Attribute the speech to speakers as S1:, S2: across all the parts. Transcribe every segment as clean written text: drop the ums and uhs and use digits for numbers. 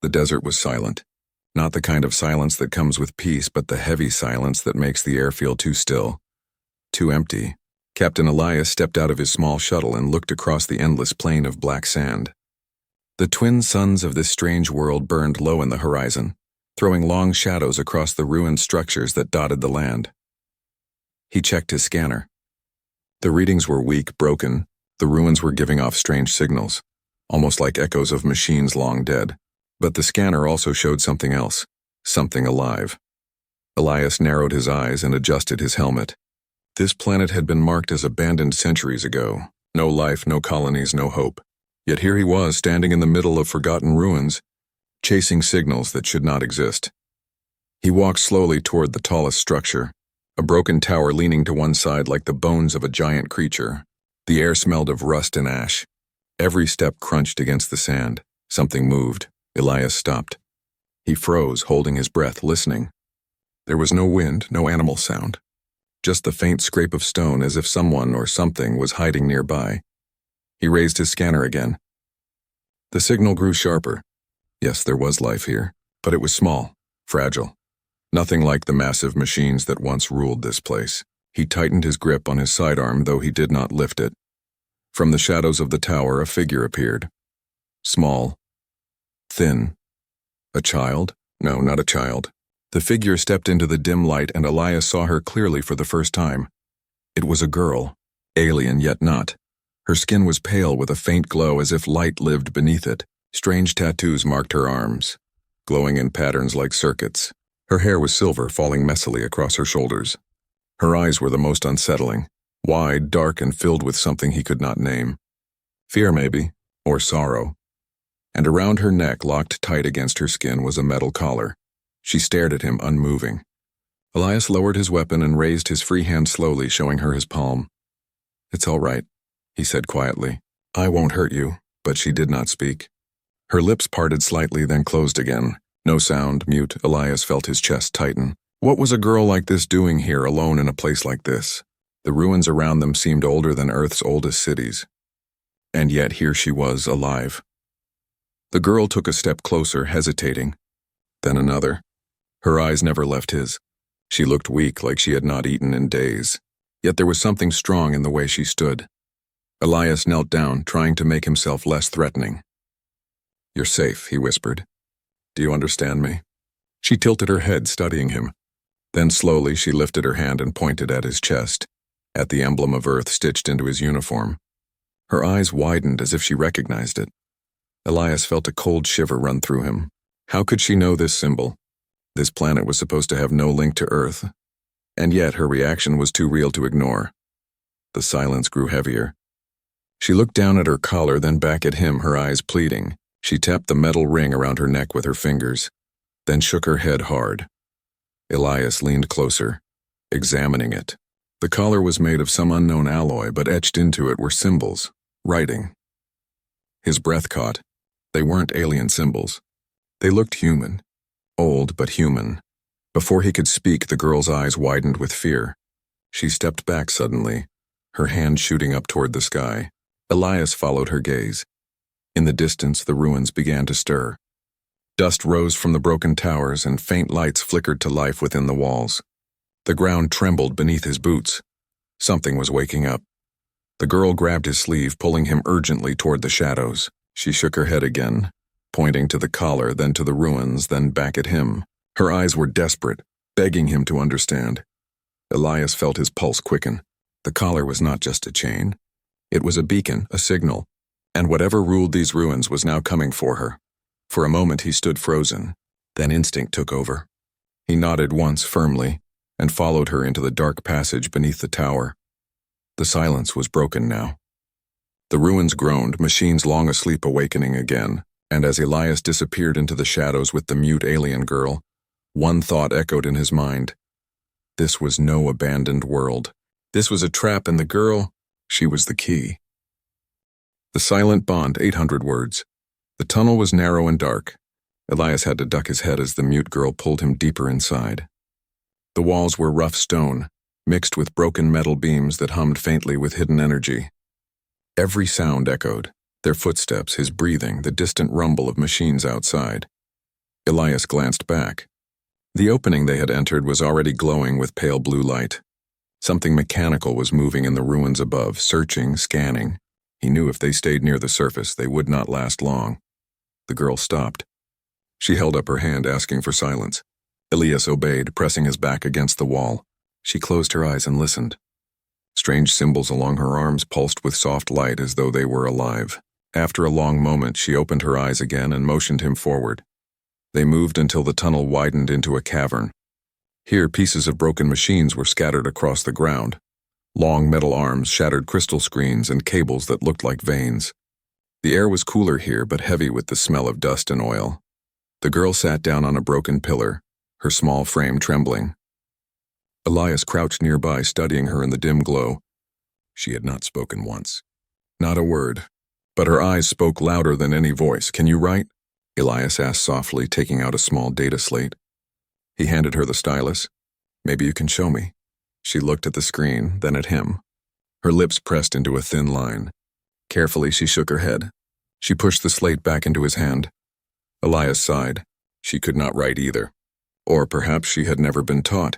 S1: The desert was silent. Not the kind of silence that comes with peace, but the heavy silence that makes the air feel too still, too empty. Captain Elias stepped out of his small shuttle and looked across the endless plain of black sand. The twin suns of this strange world burned low in the horizon, throwing long shadows across the ruined structures that dotted the land. He checked his scanner. The readings were weak, broken. The ruins were giving off strange signals, almost like echoes of machines long dead. But the scanner also showed something else, something alive. Elias narrowed his eyes and adjusted his helmet. This planet had been marked as abandoned centuries ago. No life, no colonies, no hope. Yet here he was, standing in the middle of forgotten ruins, chasing signals that should not exist. He walked slowly toward the tallest structure, a broken tower leaning to one side like the bones of a giant creature. The air smelled of rust and ash. Every step crunched against the sand. Something moved. Elias stopped. He froze, holding his breath, listening. There was no wind, no animal sound. Just the faint scrape of stone as if someone or something was hiding nearby. He raised his scanner again. The signal grew sharper. Yes, there was life here, but it was small, fragile. Nothing like the massive machines that once ruled this place. He tightened his grip on his sidearm, though he did not lift it. From the shadows of the tower, a figure appeared. Small. Thin. A child? No, not a child. The figure stepped into the dim light and Elias saw her clearly for the first time. It was a girl, alien yet not. Her skin was pale with a faint glow as if light lived beneath it. Strange tattoos marked her arms, glowing in patterns like circuits. Her hair was silver, falling messily across her shoulders. Her eyes were the most unsettling, wide, dark, and filled with something he could not name. Fear, maybe, or sorrow. And around her neck, locked tight against her skin, was a metal collar. She stared at him, unmoving. Elias lowered his weapon and raised his free hand slowly, showing her his palm. "It's all right," he said quietly. "I won't hurt you," but she did not speak. Her lips parted slightly, then closed again. No sound, mute. Elias felt his chest tighten. What was a girl like this doing here, alone in a place like this? The ruins around them seemed older than Earth's oldest cities. And yet here she was, alive. The girl took a step closer, hesitating. Then another. Her eyes never left his. She looked weak, like she had not eaten in days. Yet there was something strong in the way she stood. Elias knelt down, trying to make himself less threatening. "You're safe," he whispered. "Do you understand me?" She tilted her head, studying him. Then slowly she lifted her hand and pointed at his chest, at the emblem of Earth stitched into his uniform. Her eyes widened as if she recognized it. Elias felt a cold shiver run through him. How could she know this symbol? This planet was supposed to have no link to Earth. And yet her reaction was too real to ignore. The silence grew heavier. She looked down at her collar, then back at him, her eyes pleading. She tapped the metal ring around her neck with her fingers, then shook her head hard. Elias leaned closer, examining it. The collar was made of some unknown alloy, but etched into it were symbols, writing. His breath caught. They weren't alien symbols. They looked human, old but human. Before he could speak, the girl's eyes widened with fear. She stepped back suddenly, her hand shooting up toward the sky. Elias followed her gaze. In the distance, the ruins began to stir. Dust rose from the broken towers and faint lights flickered to life within the walls. The ground trembled beneath his boots. Something was waking up. The girl grabbed his sleeve, pulling him urgently toward the shadows. She shook her head again, pointing to the collar, then to the ruins, then back at him. Her eyes were desperate, begging him to understand. Elias felt his pulse quicken. The collar was not just a chain. It was a beacon, a signal. And whatever ruled these ruins was now coming for her. For a moment he stood frozen. Then instinct took over. He nodded once firmly and followed her into the dark passage beneath the tower. The silence was broken now. The ruins groaned, machines long asleep awakening again, and as Elias disappeared into the shadows with the mute alien girl, one thought echoed in his mind. This was no abandoned world. This was a trap, and the girl, she was the key. The silent bond, 800 words. The tunnel was narrow and dark. Elias had to duck his head as the mute girl pulled him deeper inside. The walls were rough stone, mixed with broken metal beams that hummed faintly with hidden energy. Every sound echoed, their footsteps, his breathing, the distant rumble of machines outside. Elias glanced back. The opening they had entered was already glowing with pale blue light. Something mechanical was moving in the ruins above, searching, scanning. He knew if they stayed near the surface, they would not last long. The girl stopped. She held up her hand, asking for silence. Elias obeyed, pressing his back against the wall. She closed her eyes and listened. Strange symbols along her arms pulsed with soft light as though they were alive. After a long moment, she opened her eyes again and motioned him forward. They moved until the tunnel widened into a cavern. Here, pieces of broken machines were scattered across the ground. Long metal arms, shattered crystal screens, and cables that looked like veins. The air was cooler here, but heavy with the smell of dust and oil. The girl sat down on a broken pillar, her small frame trembling. Elias crouched nearby, studying her in the dim glow. She had not spoken once. Not a word. But her eyes spoke louder than any voice. "Can you write?" Elias asked softly, taking out a small data slate. He handed her the stylus. "Maybe you can show me." She looked at the screen, then at him. Her lips pressed into a thin line. Carefully, she shook her head. She pushed the slate back into his hand. Elias sighed. She could not write either. Or perhaps she had never been taught.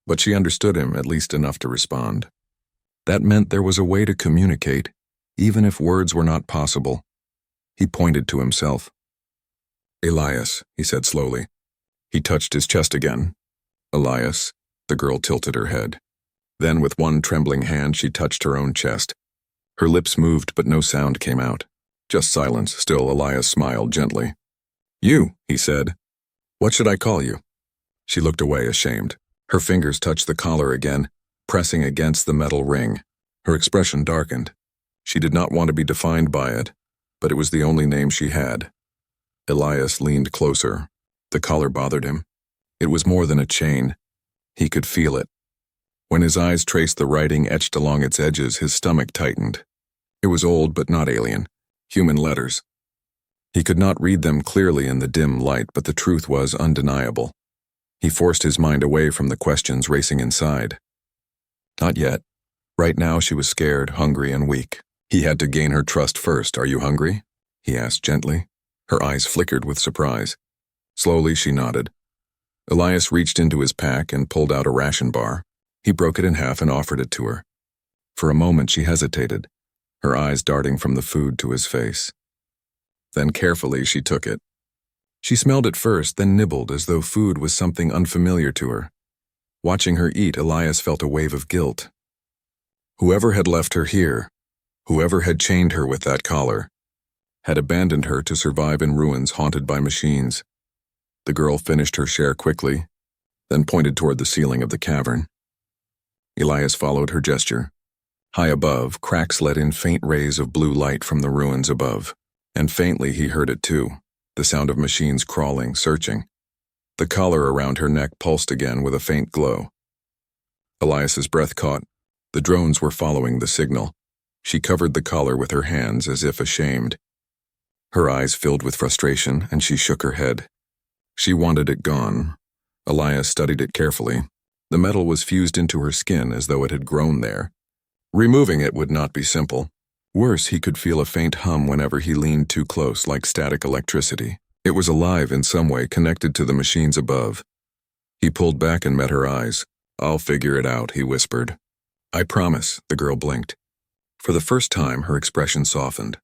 S1: But she understood him, at least enough to respond. That meant there was a way to communicate, even if words were not possible. He pointed to himself. "Elias," he said slowly. He touched his chest again. "Elias." The girl tilted her head. Then with one trembling hand she touched her own chest. Her lips moved, but no sound came out. Just silence. Still, Elias smiled gently. "You," he said. "What should I call you?" She looked away, ashamed. Her fingers touched the collar again, pressing against the metal ring. Her expression darkened. She did not want to be defined by it, but it was the only name she had. Elias leaned closer. The collar bothered him. It was more than a chain. He could feel it. When his eyes traced the writing etched along its edges, his stomach tightened. It was old but not alien. Human letters. He could not read them clearly in the dim light, but the truth was undeniable. He forced his mind away from the questions racing inside. Not yet. Right now she was scared, hungry, and weak. He had to gain her trust first. "Are you hungry?" he asked gently. Her eyes flickered with surprise. Slowly she nodded. Elias reached into his pack and pulled out a ration bar. He broke it in half and offered it to her. For a moment she hesitated, her eyes darting from the food to his face. Then carefully she took it. She smelled it first, then nibbled as though food was something unfamiliar to her. Watching her eat, Elias felt a wave of guilt. Whoever had left her here, whoever had chained her with that collar, had abandoned her to survive in ruins haunted by machines. The girl finished her share quickly, then pointed toward the ceiling of the cavern. Elias followed her gesture. High above, cracks let in faint rays of blue light from the ruins above, and faintly he heard it too, the sound of machines crawling, searching. The collar around her neck pulsed again with a faint glow. Elias's breath caught. The drones were following the signal. She covered the collar with her hands as if ashamed. Her eyes filled with frustration, and she shook her head. She wanted it gone. Elias studied it carefully. The metal was fused into her skin as though it had grown there. Removing it would not be simple. Worse, he could feel a faint hum whenever he leaned too close, like static electricity. It was alive in some way, connected to the machines above. He pulled back and met her eyes. "I'll figure it out," he whispered. "I promise," the girl blinked. For the first time, her expression softened.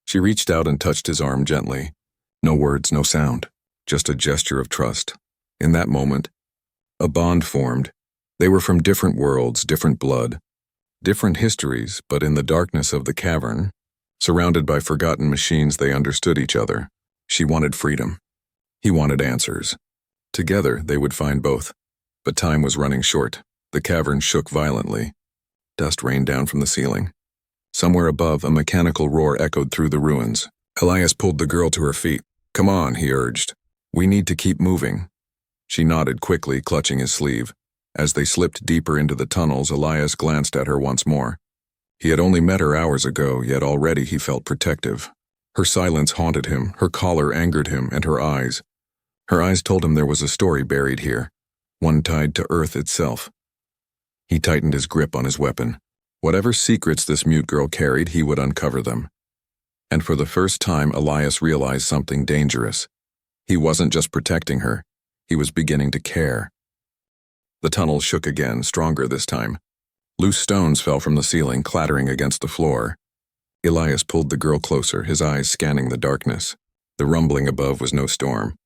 S1: She reached out and touched his arm gently. No words, no sound. Just a gesture of trust. In that moment, a bond formed. They were from different worlds, different blood, different histories, but in the darkness of the cavern, surrounded by forgotten machines, they understood each other. She wanted freedom. He wanted answers. Together, they would find both. But time was running short. The cavern shook violently. Dust rained down from the ceiling. Somewhere above, a mechanical roar echoed through the ruins. Elias pulled the girl to her feet. "Come on," he urged. "We need to keep moving." She nodded quickly, clutching his sleeve. As they slipped deeper into the tunnels, Elias glanced at her once more. He had only met her hours ago, yet already he felt protective. Her silence haunted him, her collar angered him, and her eyes. Her eyes told him there was a story buried here, one tied to Earth itself. He tightened his grip on his weapon. Whatever secrets this mute girl carried, he would uncover them. And for the first time, Elias realized something dangerous. He wasn't just protecting her, he was beginning to care. The tunnel shook again, stronger this time. Loose stones fell from the ceiling, clattering against the floor. Elias pulled the girl closer, his eyes scanning the darkness. The rumbling above was no storm.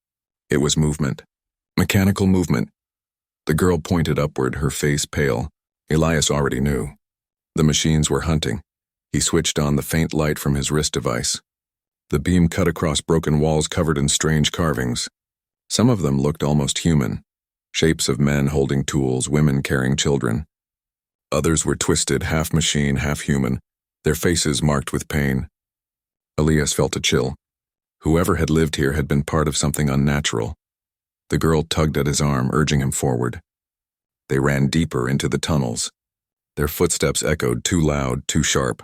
S1: It was movement. Mechanical movement. The girl pointed upward, her face pale. Elias already knew. The machines were hunting. He switched on the faint light from his wrist device. The beam cut across broken walls covered in strange carvings. Some of them looked almost human. Shapes of men holding tools, women carrying children. Others were twisted, half machine, half human, their faces marked with pain. Elias felt a chill. Whoever had lived here had been part of something unnatural. The girl tugged at his arm, urging him forward. They ran deeper into the tunnels. Their footsteps echoed, too loud, too sharp.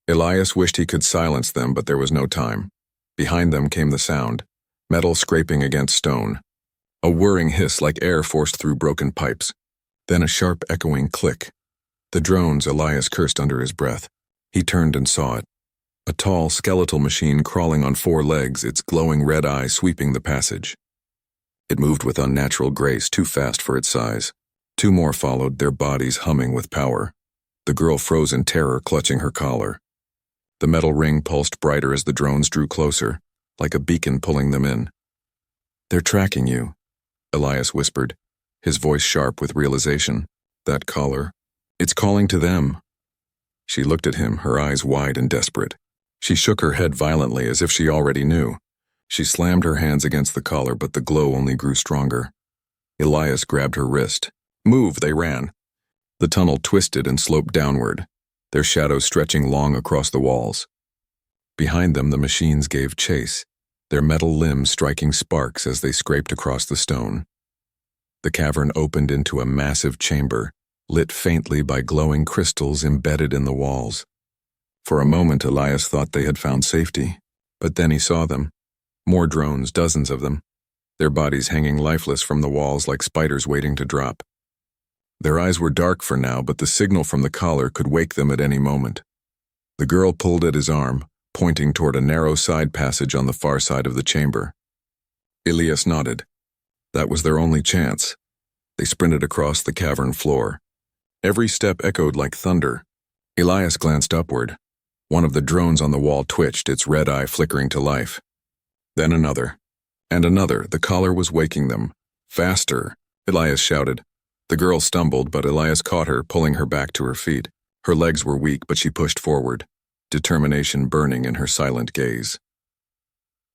S1: Elias wished he could silence them, but there was no time. Behind them came the sound, metal scraping against stone. A whirring hiss like air forced through broken pipes. Then a sharp echoing click. The drones, Elias cursed under his breath. He turned and saw it. A tall, skeletal machine crawling on 4 legs, its glowing red eye sweeping the passage. It moved with unnatural grace, too fast for its size. 2 more followed, their bodies humming with power. The girl froze in terror, clutching her collar. The metal ring pulsed brighter as the drones drew closer, like a beacon pulling them in. "They're tracking you," Elias whispered, his voice sharp with realization. "That collar, it's calling to them." She looked at him, her eyes wide and desperate. She shook her head violently as if she already knew. She slammed her hands against the collar, but the glow only grew stronger. Elias grabbed her wrist. "Move!" They ran. The tunnel twisted and sloped downward, their shadows stretching long across the walls. Behind them, the machines gave chase, their metal limbs striking sparks as they scraped across the stone. The cavern opened into a massive chamber, lit faintly by glowing crystals embedded in the walls. For a moment, Elias thought they had found safety, but then he saw them. More drones, dozens of them, their bodies hanging lifeless from the walls like spiders waiting to drop. Their eyes were dark for now, but the signal from the collar could wake them at any moment. The girl pulled at his arm, pointing toward a narrow side passage on the far side of the chamber. Elias nodded. That was their only chance. They sprinted across the cavern floor. Every step echoed like thunder. Elias glanced upward. One of the drones on the wall twitched, its red eye flickering to life. Then another. And another. The collar was waking them. "Faster!" Elias shouted. The girl stumbled, but Elias caught her, pulling her back to her feet. Her legs were weak, but she pushed forward, determination burning in her silent gaze.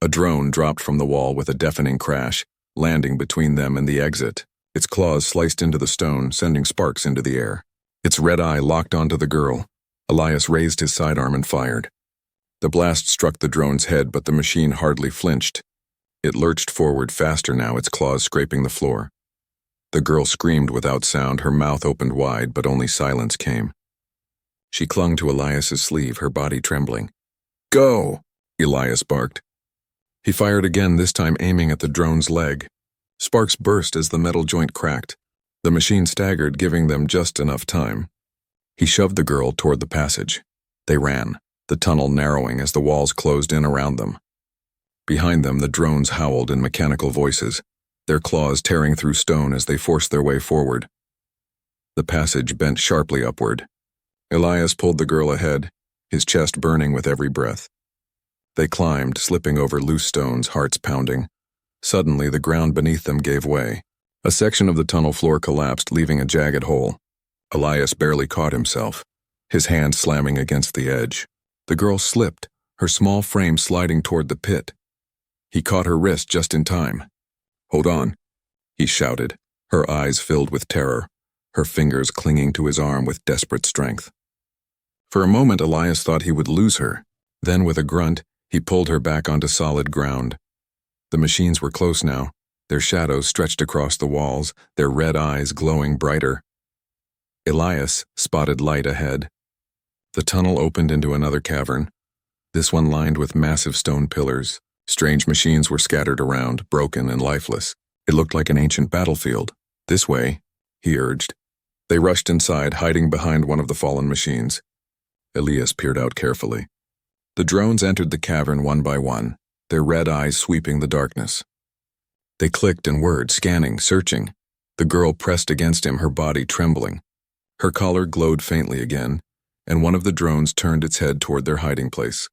S1: A drone dropped from the wall with a deafening crash, landing between them and the exit. Its claws sliced into the stone, sending sparks into the air. Its red eye locked onto the girl. Elias raised his sidearm and fired. The blast struck the drone's head, but the machine hardly flinched. It lurched forward faster now, its claws scraping the floor. The girl screamed without sound, her mouth opened wide, but only silence came. She clung to Elias's sleeve, her body trembling. "Go!" Elias barked. He fired again, this time aiming at the drone's leg. Sparks burst as the metal joint cracked. The machine staggered, giving them just enough time. He shoved the girl toward the passage. They ran, the tunnel narrowing as the walls closed in around them. Behind them, the drones howled in mechanical voices, their claws tearing through stone as they forced their way forward. The passage bent sharply upward. Elias pulled the girl ahead, his chest burning with every breath. They climbed, slipping over loose stones, hearts pounding. Suddenly, the ground beneath them gave way. A section of the tunnel floor collapsed, leaving a jagged hole. Elias barely caught himself, his hand slamming against the edge. The girl slipped, her small frame sliding toward the pit. He caught her wrist just in time. "Hold on," he shouted, her eyes filled with terror, her fingers clinging to his arm with desperate strength. For a moment, Elias thought he would lose her. Then, with a grunt, he pulled her back onto solid ground. The machines were close now, their shadows stretched across the walls, their red eyes glowing brighter. Elias spotted light ahead. The tunnel opened into another cavern, this one lined with massive stone pillars. Strange machines were scattered around, broken and lifeless. It looked like an ancient battlefield. "This way," he urged. They rushed inside, hiding behind one of the fallen machines. Elias peered out carefully. The drones entered the cavern one by one, their red eyes sweeping the darkness. They clicked and whirred, scanning, searching. The girl pressed against him, her body trembling. Her collar glowed faintly again, and one of the drones turned its head toward their hiding place.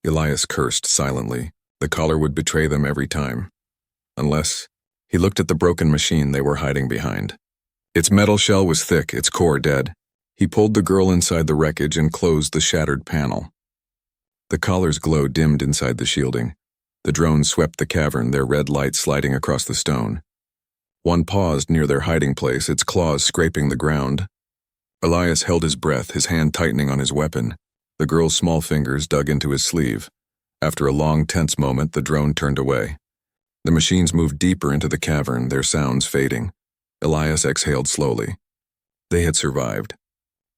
S1: Elias cursed silently. The collar would betray them every time. Unless he looked at the broken machine they were hiding behind. Its metal shell was thick, its core dead. He pulled the girl inside the wreckage and closed the shattered panel. The collar's glow dimmed inside the shielding. The drones swept the cavern, their red light sliding across the stone. One paused near their hiding place, its claws scraping the ground. Elias held his breath, his hand tightening on his weapon. The girl's small fingers dug into his sleeve. After a long, tense moment, the drone turned away. The machines moved deeper into the cavern, their sounds fading. Elias exhaled slowly. They had survived.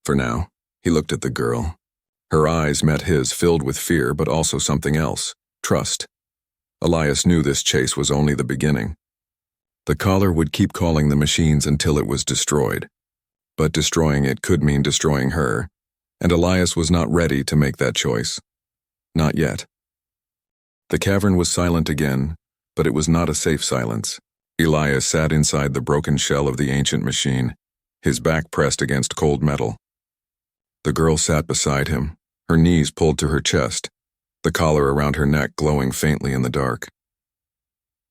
S1: For now, he looked at the girl. Her eyes met his, filled with fear, but also something else, trust. Elias knew this chase was only the beginning. The collar would keep calling the machines until it was destroyed. But destroying it could mean destroying her, and Elias was not ready to make that choice. Not yet. The cavern was silent again, but it was not a safe silence. Elias sat inside the broken shell of the ancient machine, his back pressed against cold metal. The girl sat beside him, her knees pulled to her chest, the collar around her neck glowing faintly in the dark.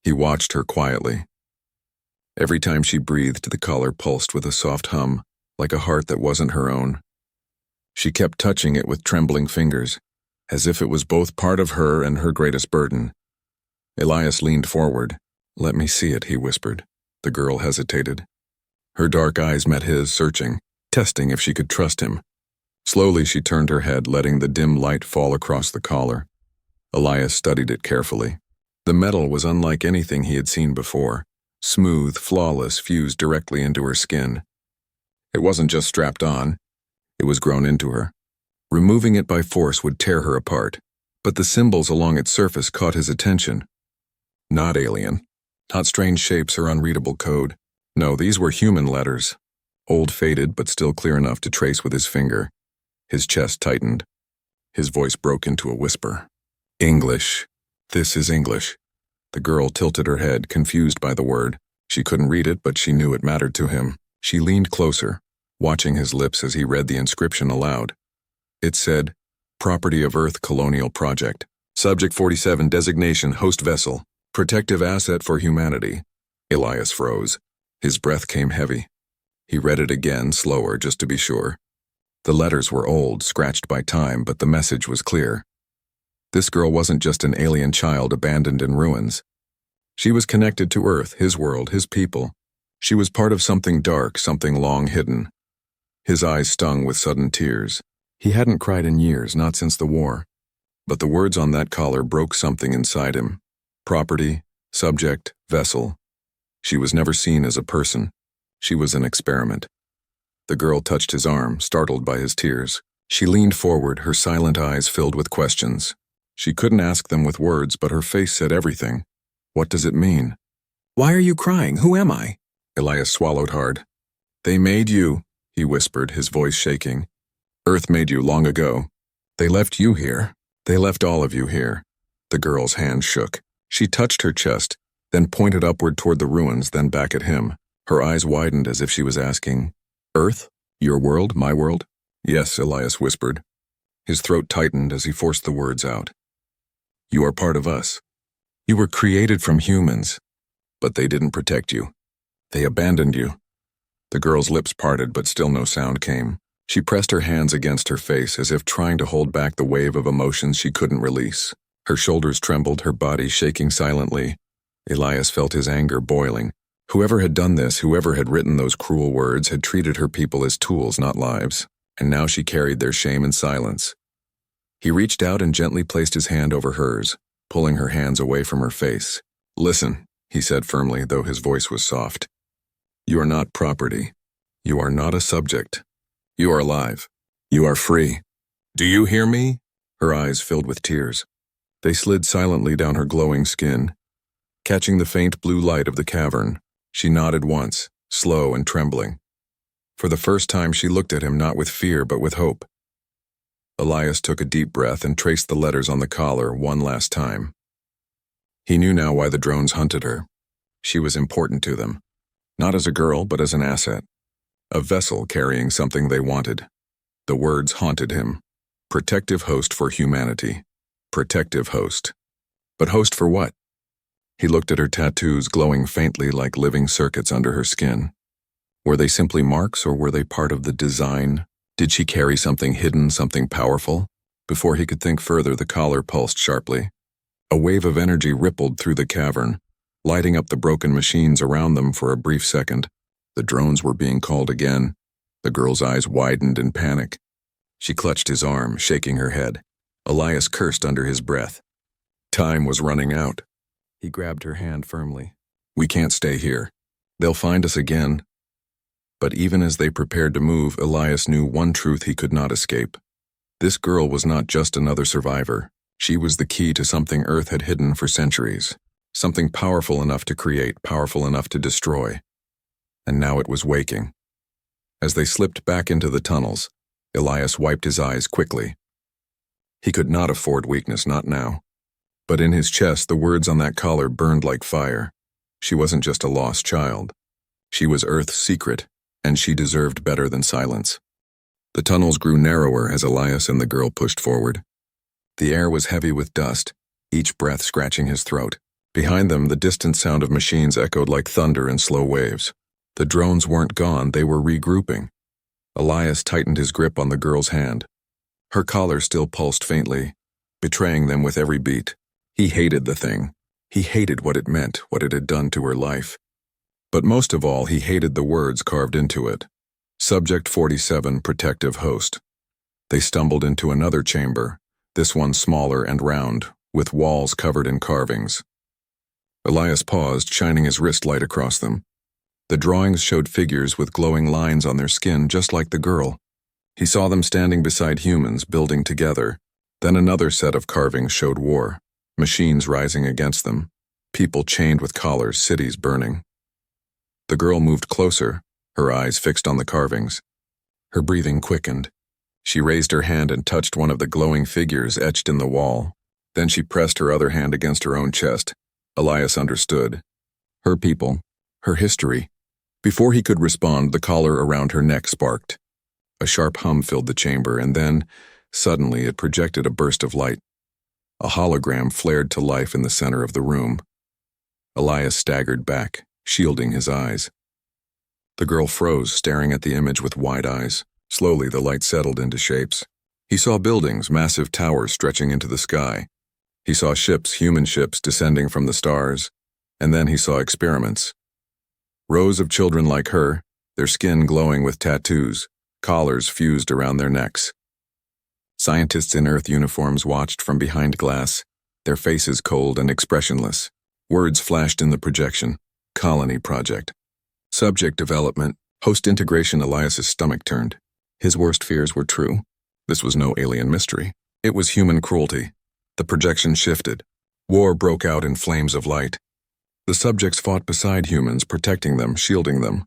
S1: He watched her quietly. Every time she breathed, the collar pulsed with a soft hum, like a heart that wasn't her own. She kept touching it with trembling fingers, as if it was both part of her and her greatest burden. Elias leaned forward. "Let me see it," he whispered. The girl hesitated. Her dark eyes met his, searching, testing if she could trust him. Slowly she turned her head, letting the dim light fall across the collar. Elias studied it carefully. The metal was unlike anything he had seen before. Smooth, flawless, fused directly into her skin. It wasn't just strapped on. It was grown into her. Removing it by force would tear her apart. But the symbols along its surface caught his attention. Not alien. Not strange shapes or unreadable code. No, these were human letters. Old, faded, but still clear enough to trace with his finger. His chest tightened. His voice broke into a whisper. English. This is English. The girl tilted her head, confused by the word. She couldn't read it, but she knew it mattered to him. She leaned closer, watching his lips as he read the inscription aloud. It said, Property of Earth Colonial Project. Subject 47, designation host vessel. Protective asset for humanity. Elias froze. His breath came heavy. He read it again, slower, just to be sure. The letters were old, scratched by time, but the message was clear. This girl wasn't just an alien child abandoned in ruins. She was connected to Earth, his world, his people. She was part of something dark, something long hidden. His eyes stung with sudden tears. He hadn't cried in years, not since the war. But the words on that collar broke something inside him. Property, subject, vessel. She was never seen as a person. She was an experiment. The girl touched his arm, startled by his tears. She leaned forward, her silent eyes filled with questions. She couldn't ask them with words, but her face said everything. What does it mean? Why are you crying? Who am I? Elias swallowed hard. They made you, he whispered, his voice shaking. Earth made you long ago. They left you here. They left all of you here. The girl's hand shook. She touched her chest, then pointed upward toward the ruins, then back at him. Her eyes widened as if she was asking, Earth? Your world? My world? Yes, Elias whispered. His throat tightened as he forced the words out. You are part of us. You were created from humans, but they didn't protect you. They abandoned you. The girl's lips parted, but still no sound came. She pressed her hands against her face as if trying to hold back the wave of emotions she couldn't release. Her shoulders trembled, her body shaking silently. Elias felt his anger boiling. Whoever had done this, whoever had written those cruel words, had treated her people as tools, not lives, and now she carried their shame in silence. He reached out and gently placed his hand over hers, pulling her hands away from her face. Listen, he said firmly, though his voice was soft. You are not property. You are not a subject. You are alive. You are free. Do you hear me? Her eyes filled with tears. They slid silently down her glowing skin. Catching the faint blue light of the cavern, she nodded once, slow and trembling. For the first time she looked at him not with fear but with hope. Elias took a deep breath and traced the letters on the collar one last time. He knew now why the drones hunted her. She was important to them, not as a girl, but as an asset. A vessel carrying something they wanted. The words haunted him. Protective host for humanity. Protective host. But host for what? He looked at her tattoos glowing faintly like living circuits under her skin. Were they simply marks, or were they part of the design? Did she carry something hidden, something powerful? Before he could think further, the collar pulsed sharply. A wave of energy rippled through the cavern, lighting up the broken machines around them for a brief second. The drones were being called again. The girl's eyes widened in panic. She clutched his arm, shaking her head. Elias cursed under his breath. Time was running out. He grabbed her hand firmly. We can't stay here. They'll find us again. But even as they prepared to move, Elias knew one truth he could not escape. This girl was not just another survivor. She was the key to something Earth had hidden for centuries. Something powerful enough to create, powerful enough to destroy. And now it was waking. As they slipped back into the tunnels, Elias wiped his eyes quickly. He could not afford weakness, not now. But in his chest, the words on that collar burned like fire. She wasn't just a lost child. She was Earth's secret, and she deserved better than silence. The tunnels grew narrower as Elias and the girl pushed forward. The air was heavy with dust, each breath scratching his throat. Behind them, the distant sound of machines echoed like thunder in slow waves. The drones weren't gone, they were regrouping. Elias tightened his grip on the girl's hand. Her collar still pulsed faintly, betraying them with every beat. He hated the thing. He hated what it meant, what it had done to her life. But most of all, he hated the words carved into it. Subject 47, protective host. They stumbled into another chamber, this one smaller and round, with walls covered in carvings. Elias paused, shining his wrist light across them. The drawings showed figures with glowing lines on their skin, just like the girl. He saw them standing beside humans, building together. Then another set of carvings showed war, machines rising against them, people chained with collars, cities burning. The girl moved closer, her eyes fixed on the carvings. Her breathing quickened. She raised her hand and touched one of the glowing figures etched in the wall. Then she pressed her other hand against her own chest. Elias understood. Her people, her history. Before he could respond, the collar around her neck sparked. A sharp hum filled the chamber, and then, suddenly, it projected a burst of light. A hologram flared to life in the center of the room. Elias staggered back, shielding his eyes. The girl froze, staring at the image with wide eyes. Slowly, the light settled into shapes. He saw buildings, massive towers stretching into the sky. He saw ships, human ships, descending from the stars. And then he saw experiments. Rows of children like her, their skin glowing with tattoos, collars fused around their necks. Scientists in Earth uniforms watched from behind glass, their faces cold and expressionless. Words flashed in the projection. Colony project. Subject development. Host integration. Elias's stomach turned. His worst fears were true. This was no alien mystery. It was human cruelty. The projection shifted. War broke out in flames of light. The subjects fought beside humans, protecting them, shielding them.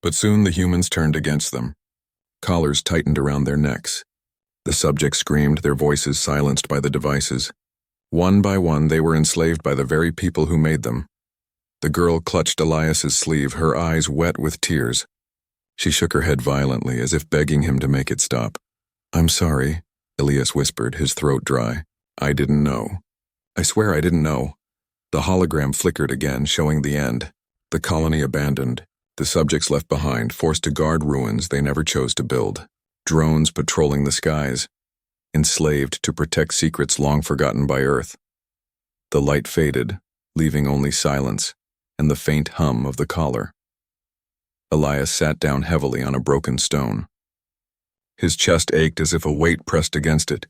S1: But soon the humans turned against them. Collars tightened around their necks. The subjects screamed, their voices silenced by the devices. One by one, they were enslaved by the very people who made them. The girl clutched Elias's sleeve, her eyes wet with tears. She shook her head violently, as if begging him to make it stop. I'm sorry, Elias whispered, his throat dry. I didn't know. I swear I didn't know. The hologram flickered again, showing the end. The colony abandoned. The subjects left behind, forced to guard ruins they never chose to build. Drones patrolling the skies. Enslaved to protect secrets long forgotten by Earth. The light faded, leaving only silence and the faint hum of the collar. Elias sat down heavily on a broken stone. His chest ached as if a weight pressed against it.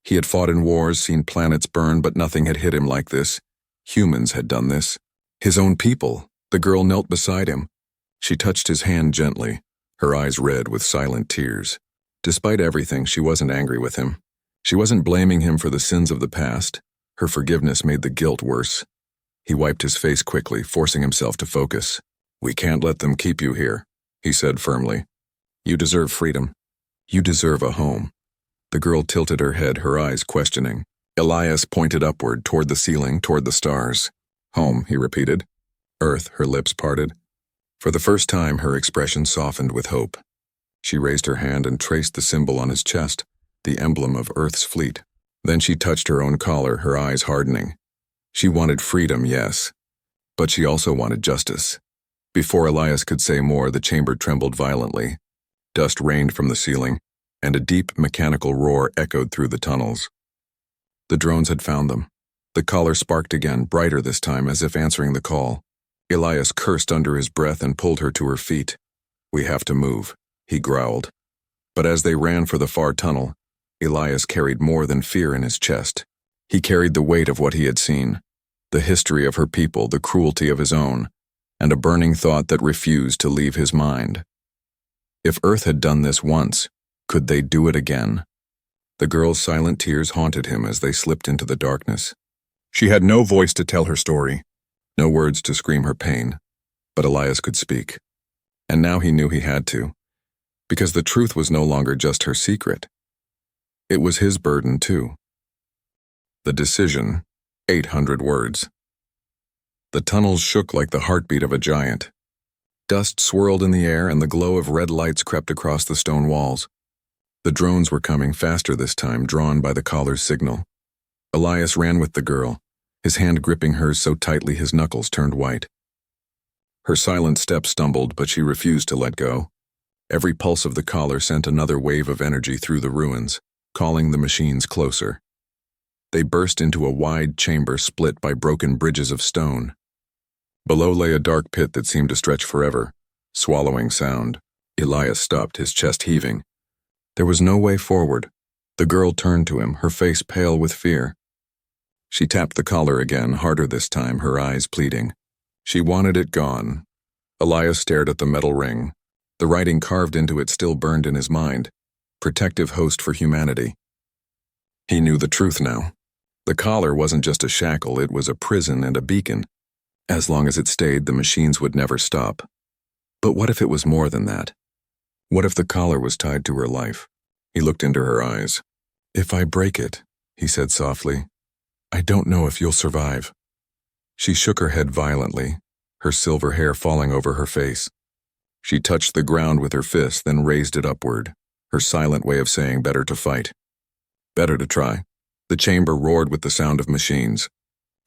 S1: He had fought in wars, seen planets burn, but nothing had hit him like this. Humans had done this. His own people. The girl knelt beside him. She touched his hand gently, her eyes red with silent tears. Despite everything, she wasn't angry with him. She wasn't blaming him for the sins of the past. Her forgiveness made the guilt worse. He wiped his face quickly, forcing himself to focus. We can't let them keep you here, he said firmly. You deserve freedom. You deserve a home. The girl tilted her head, her eyes questioning. Elias pointed upward, toward the ceiling, toward the stars. Home, he repeated. Earth, her lips parted. For the first time, her expression softened with hope. She raised her hand and traced the symbol on his chest, the emblem of Earth's fleet. Then she touched her own collar, her eyes hardening. She wanted freedom, yes, but she also wanted justice. Before Elias could say more, the chamber trembled violently. Dust rained from the ceiling, and a deep mechanical roar echoed through the tunnels. The drones had found them. The collar sparked again, brighter this time, as if answering the call. Elias cursed under his breath and pulled her to her feet. "We have to move," he growled. But as they ran for the far tunnel, Elias carried more than fear in his chest. He carried the weight of what he had seen, the history of her people, the cruelty of his own, and a burning thought that refused to leave his mind. If Earth had done this once, could they do it again? The girl's silent tears haunted him as they slipped into the darkness. She had no voice to tell her story, no words to scream her pain, but Elias could speak. And now he knew he had to, because the truth was no longer just her secret. It was his burden, too. The decision, 800 words. The tunnels shook like the heartbeat of a giant. Dust swirled in the air and the glow of red lights crept across the stone walls. The drones were coming faster this time, drawn by the collar's signal. Elias ran with the girl, his hand gripping hers so tightly his knuckles turned white. Her silent steps stumbled, but she refused to let go. Every pulse of the collar sent another wave of energy through the ruins, calling the machines closer. They burst into a wide chamber split by broken bridges of stone. Below lay a dark pit that seemed to stretch forever, swallowing sound. Elias stopped, his chest heaving. There was no way forward. The girl turned to him, her face pale with fear. She tapped the collar again, harder this time, her eyes pleading. She wanted it gone. Elias stared at the metal ring. The writing carved into it still burned in his mind. Protective host for humanity. He knew the truth now. The collar wasn't just a shackle, it was a prison and a beacon. As long as it stayed, the machines would never stop. But what if it was more than that? What if the collar was tied to her life? He looked into her eyes. "If I break it," he said softly, "I don't know if you'll survive." She shook her head violently, her silver hair falling over her face. She touched the ground with her fist, then raised it upward, her silent way of saying better to fight. Better to try. The chamber roared with the sound of machines.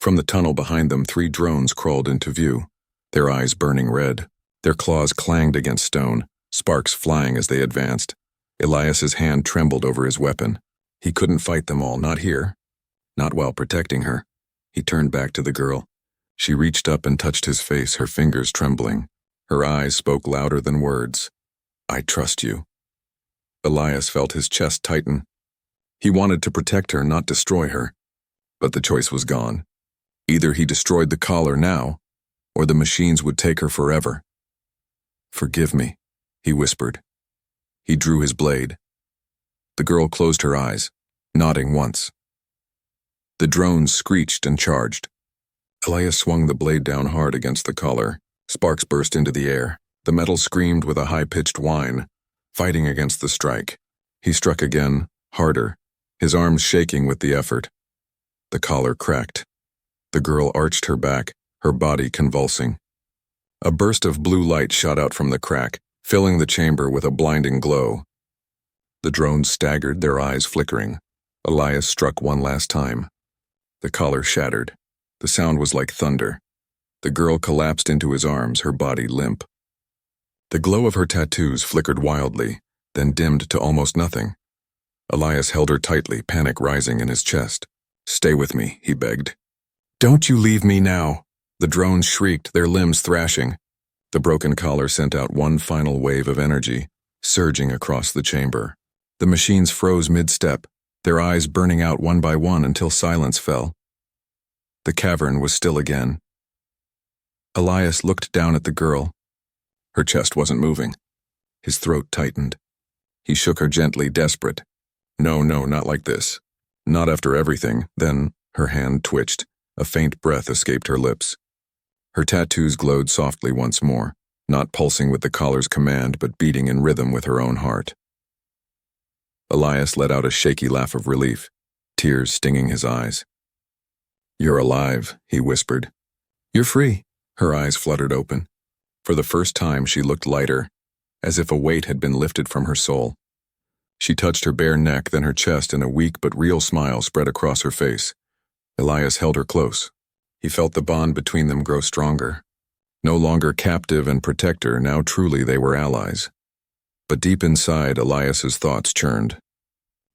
S1: From the tunnel behind them, 3 drones crawled into view, their eyes burning red. Their claws clanged against stone, sparks flying as they advanced. Elias's hand trembled over his weapon. He couldn't fight them all, not here. Not while protecting her. He turned back to the girl. She reached up and touched his face, her fingers trembling. Her eyes spoke louder than words. "I trust you." Elias felt his chest tighten. He wanted to protect her, not destroy her. But the choice was gone. Either he destroyed the collar now, or the machines would take her forever. "Forgive me," he whispered. He drew his blade. The girl closed her eyes, nodding once. The drones screeched and charged. Elias swung the blade down hard against the collar. Sparks burst into the air. The metal screamed with a high-pitched whine, fighting against the strike. He struck again, harder, his arms shaking with the effort. The collar cracked. The girl arched her back, her body convulsing. A burst of blue light shot out from the crack, filling the chamber with a blinding glow. The drones staggered, their eyes flickering. Elias struck one last time. The collar shattered. The sound was like thunder. The girl collapsed into his arms, her body limp. The glow of her tattoos flickered wildly, then dimmed to almost nothing. Elias held her tightly, panic rising in his chest. "Stay with me," he begged. "Don't you leave me now!" The drones shrieked, their limbs thrashing. The broken collar sent out one final wave of energy, surging across the chamber. The machines froze mid-step, their eyes burning out one by one until silence fell. The cavern was still again. Elias looked down at the girl. Her chest wasn't moving. His throat tightened. He shook her gently, desperate. No, not like this. Not after everything." Then her hand twitched. A faint breath escaped her lips. Her tattoos glowed softly once more, not pulsing with the collar's command, but beating in rhythm with her own heart. Elias let out a shaky laugh of relief, tears stinging his eyes. "You're alive," he whispered. "You're free." Her eyes fluttered open. For the first time, she looked lighter, as if a weight had been lifted from her soul. She touched her bare neck, then her chest, and a weak but real smile spread across her face. Elias held her close. He felt the bond between them grow stronger. No longer captive and protector, now truly they were allies. But deep inside, Elias's thoughts churned.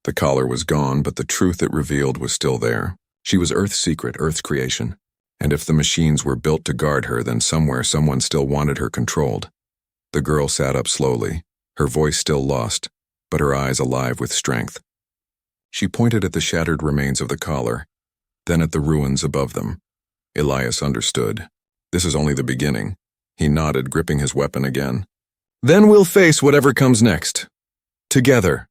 S1: The collar was gone, but the truth it revealed was still there. She was Earth's secret, Earth's creation. And if the machines were built to guard her, then somewhere someone still wanted her controlled. The girl sat up slowly, her voice still lost, but her eyes alive with strength. She pointed at the shattered remains of the collar, then at the ruins above them. Elias understood. This is only the beginning. He nodded, gripping his weapon again. Then we'll face whatever comes next. Together.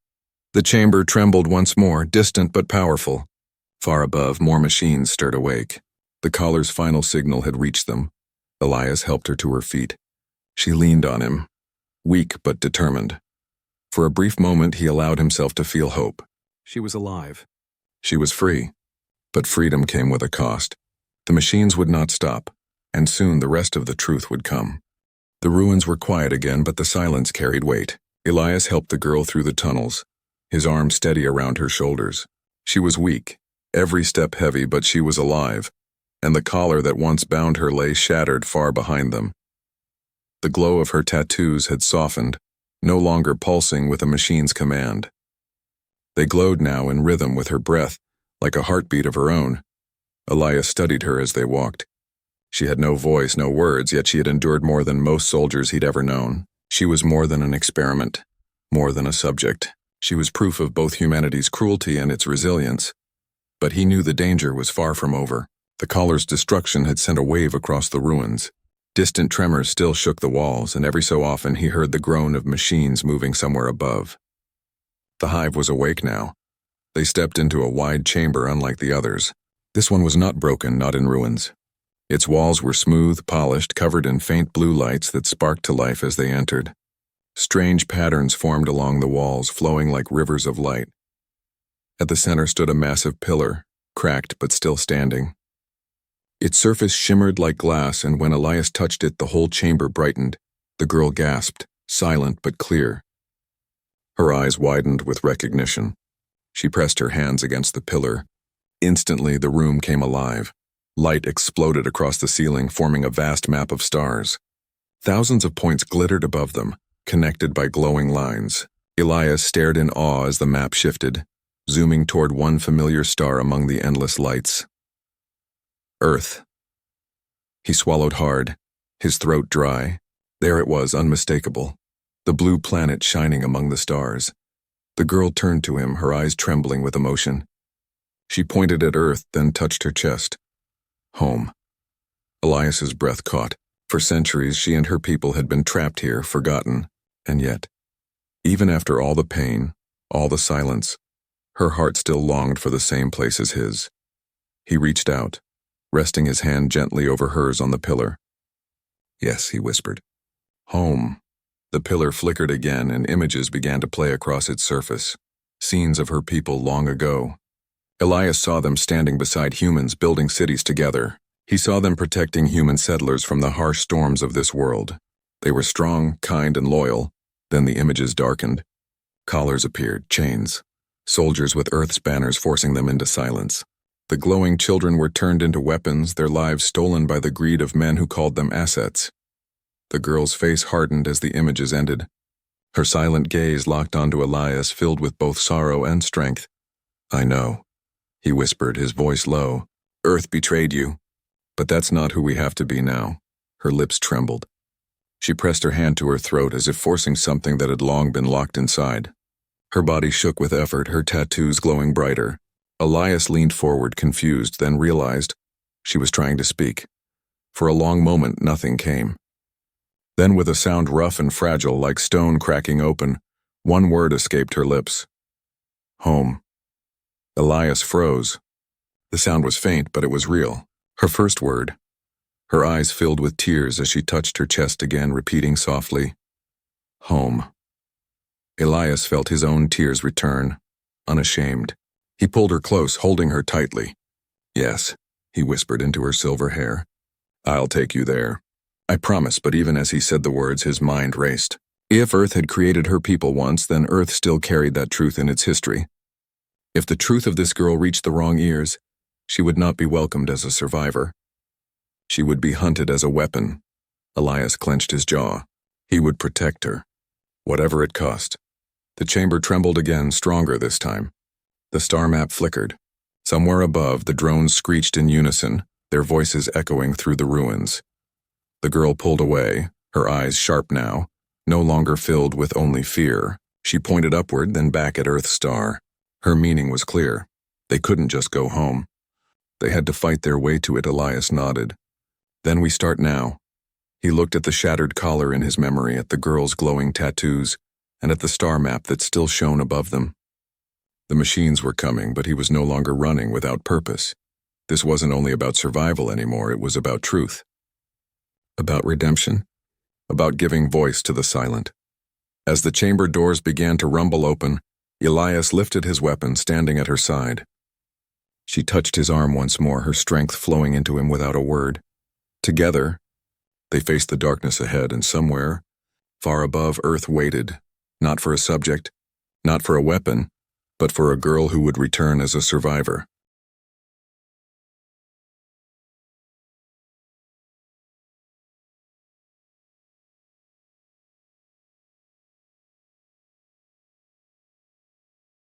S1: The chamber trembled once more, distant but powerful. Far above, more machines stirred awake. The collar's final signal had reached them. Elias helped her to her feet. She leaned on him, weak but determined. For a brief moment, he allowed himself to feel hope. She was alive. She was free. But freedom came with a cost. The machines would not stop, and soon the rest of the truth would come. The ruins were quiet again, but the silence carried weight. Elias helped the girl through the tunnels, his arm steady around her shoulders. She was weak, every step heavy, but she was alive, and the collar that once bound her lay shattered far behind them. The glow of her tattoos had softened, no longer pulsing with a machine's command. They glowed now in rhythm with her breath, like a heartbeat of her own. Elias studied her as they walked. She had no voice, no words, yet she had endured more than most soldiers he'd ever known. She was more than an experiment, more than a subject. She was proof of both humanity's cruelty and its resilience. But he knew the danger was far from over. The collar's destruction had sent a wave across the ruins. Distant tremors still shook the walls, and every so often he heard the groan of machines moving somewhere above. The hive was awake now. They stepped into a wide chamber unlike the others. This one was not broken, not in ruins. Its walls were smooth, polished, covered in faint blue lights that sparked to life as they entered. Strange patterns formed along the walls, flowing like rivers of light. At the center stood a massive pillar, cracked but still standing. Its surface shimmered like glass, and when Elias touched it, the whole chamber brightened. The girl gasped, silent but clear. Her eyes widened with recognition. She pressed her hands against the pillar. Instantly, the room came alive. Light exploded across the ceiling, forming a vast map of stars. Thousands of points glittered above them, connected by glowing lines. Elias stared in awe as the map shifted, zooming toward one familiar star among the endless lights. Earth. He swallowed hard, his throat dry. There it was, unmistakable. The blue planet shining among the stars. The girl turned to him, her eyes trembling with emotion. She pointed at Earth, then touched her chest. Home. Elias's breath caught. For centuries, she and her people had been trapped here, forgotten. And yet, even after all the pain, all the silence, her heart still longed for the same place as his. He reached out, resting his hand gently over hers on the pillar. Yes, he whispered. Home. The pillar flickered again, and images began to play across its surface. Scenes of her people long ago. Elias saw them standing beside humans, building cities together. He saw them protecting human settlers from the harsh storms of this world. They were strong, kind, and loyal. Then the images darkened. Collars appeared, chains. Soldiers with Earth's banners forcing them into silence. The glowing children were turned into weapons, their lives stolen by the greed of men who called them assets. The girl's face hardened as the images ended. Her silent gaze locked onto Elias, filled with both sorrow and strength. I know, he whispered, his voice low. Earth betrayed you. But that's not who we have to be now. Her lips trembled. She pressed her hand to her throat as if forcing something that had long been locked inside. Her body shook with effort, her tattoos glowing brighter. Elias leaned forward, confused, then realized she was trying to speak. For a long moment, nothing came. Then, with a sound rough and fragile, like stone cracking open, one word escaped her lips. Home. Elias froze. The sound was faint, but it was real. Her first word. Her eyes filled with tears as she touched her chest again, repeating softly, Home. Elias felt his own tears return, unashamed. He pulled her close, holding her tightly. Yes, he whispered into her silver hair. I'll take you there. I promise, but even as he said the words, his mind raced. If Earth had created her people once, then Earth still carried that truth in its history. If the truth of this girl reached the wrong ears, she would not be welcomed as a survivor. She would be hunted as a weapon. Elias clenched his jaw. He would protect her, whatever it cost. The chamber trembled again, stronger this time. The star map flickered. Somewhere above, the drones screeched in unison, their voices echoing through the ruins. The girl pulled away, her eyes sharp now, no longer filled with only fear. She pointed upward, then back at Earth's star. Her meaning was clear. They couldn't just go home. They had to fight their way to it. Elias nodded. Then we start now. He looked at the shattered collar in his memory, at the girl's glowing tattoos, and at the star map that still shone above them. The machines were coming, but he was no longer running without purpose. This wasn't only about survival anymore, it was about truth. About redemption. About giving voice to the silent. As the chamber doors began to rumble open, Elias lifted his weapon, standing at her side. She touched his arm once more, her strength flowing into him without a word. Together, they faced the darkness ahead, and somewhere, far above, Earth waited, not for a subject, not for a weapon, but for a girl who would return as a survivor.